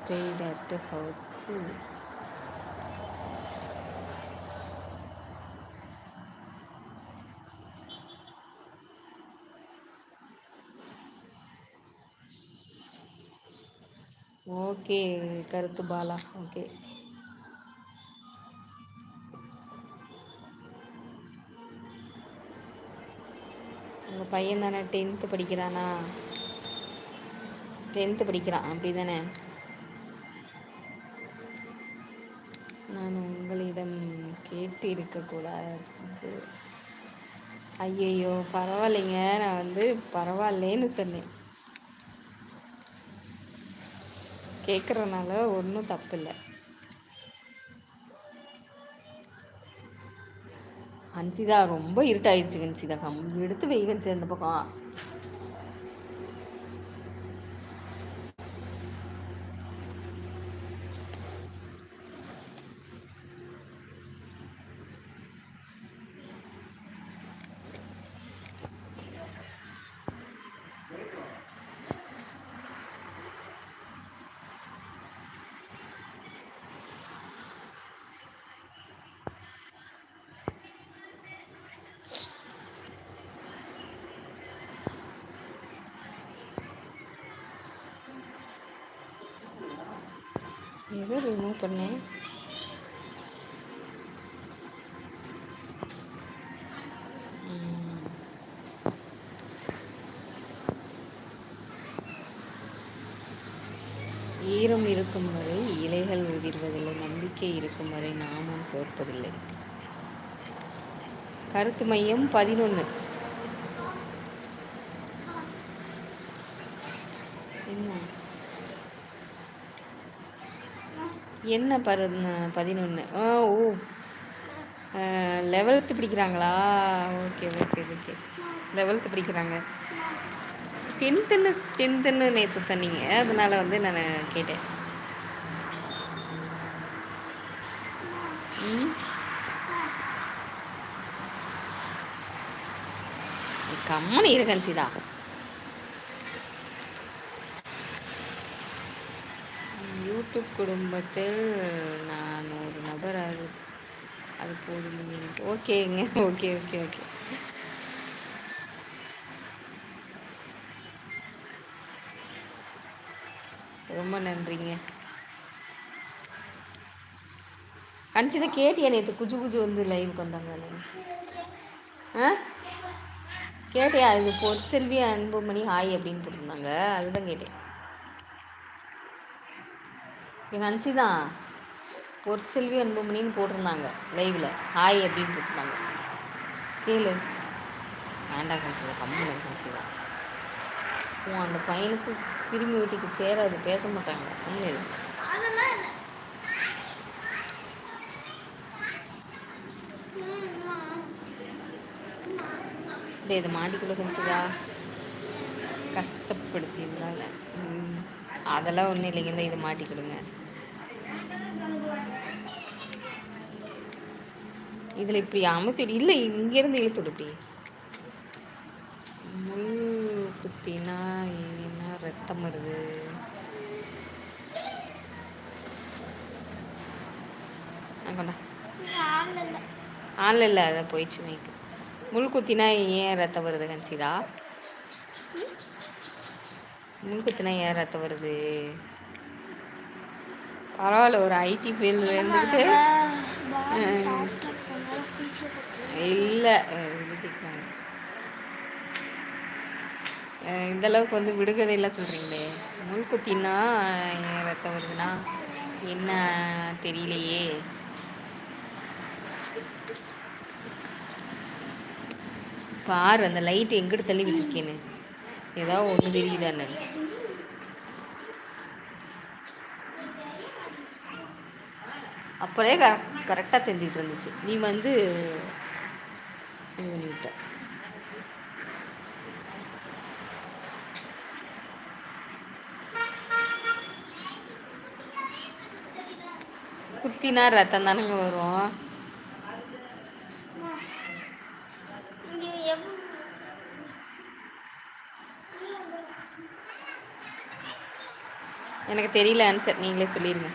stayed at the house. Okay கருத்து Bala. Okay, உங்கள் பையன் தானே 10th படிக்கிறானா? 10th படிக்கிறான் அப்படி தானே? நான் உங்களிடம் கேட்டு இருக்கக்கூடாது. ஐயையோ பரவாயில்லைங்க, நான் வந்து பரவாயில்லேன்னு சொன்னேன். கேட்குறதுனால ஒன்றும் தப்பு இல்லை. ஹன்சிதா ரொம்ப இருட்டாயிடுச்சு ஹன்சிதா, எடுத்து வை ஹன்சிதா அந்த பக்கம். எதை ரிமூவ் பண்ணேன்? ஈரம் இருக்கும் வரை இலைகள் உதிர்வதில்லை, நம்பிக்கை இருக்கும் வரை நாமும் தோற்பதில்லை. கருத்து மையம் 11. என்ன 11? ஓ 11th படிக்கிறாங்களா? ஓகே ஓகே ஓகே, 11th படிக்கிறாங்க. 10th நேற்று சொன்னீங்க, அதனால வந்து நான் கேட்டேன். கம்மனு இரு ஹன்சிதா. யூடியூப் குடும்பத்தில் நான் ஒரு நபர், அது போதும். ஓகேங்க, ஓகே ஓகே ஓகே. ரொம்ப நன்றிங்க ஹன்சிதா. கேட்டியா நேற்று குஜு குஜு வந்து லைவுக்கு வந்தாங்க? கேட்டியா? இது பொற்செல்வி அன்புமணி ஹாய் அப்படின்னு போட்டிருந்தாங்க, அதுதான் கேட்டேன். எங்கள் ஹன்சிதா பொற்செல்வி அன்புமணின்னு போட்டிருந்தாங்க லைவில், ஹாய் அப்படின்னு போட்டிருந்தாங்க. கேளு. வேண்டாம் ஹன்சிதா, கம்மி ஹன்சிதா. அந்த பையனுக்கு திரும்பி வீட்டுக்கு சேராது, பேச மாட்டாங்க. ஒன்றும் இது இதை மாட்டிக்கொள்ள ஹன்சிதா, கஷ்டப்படுத்தியிருந்தால. அதெல்லாம் ஒன்றும் இல்லைங்க, இந்த இதை மாட்டிக்கிடுங்க. இதில் இப்படி அமுத்தி இல்லை, இங்கேருந்து இழுத்துடு. இப்படி முள் குத்தினா ஏன்னா ரத்தம் வருது. கொண்டா ஆன்ல இல்லை, அதை போயிடுச்சு மேய்க்கு. முள் குத்தினா ஏன் ரத்தம் வருது ஹன்சிதா? முள் குத்தினா ஏன் ரத்தம் வருது? பரவாயில்ல, ஒரு ஐடி ஃபீல்டில் இருந்துக்கிட்டு இல்லை இந்தளவுக்கு வந்து விடுகதையெல்லாம் சொல்கிறீங்களே. முள் குத்தினா ஏன் ரத்தம் வருதுன்னா என்ன தெரியலையே. பாரு அந்த லைட் எங்கிட்ட தள்ளி வச்சிருக்கேன்னு, ஏதாவது ஒன்று தெரியுதானே? அப்போதே கரெக்டாக தெரிஞ்சிட்டு இருந்துச்சு, நீ வந்து இது பண்ணிவிட்ட. குத்தினா ரத்தம் தானங்க வரும். எனக்கு தெரியல ஆன்சர். நீங்களே சொல்லிருங்க.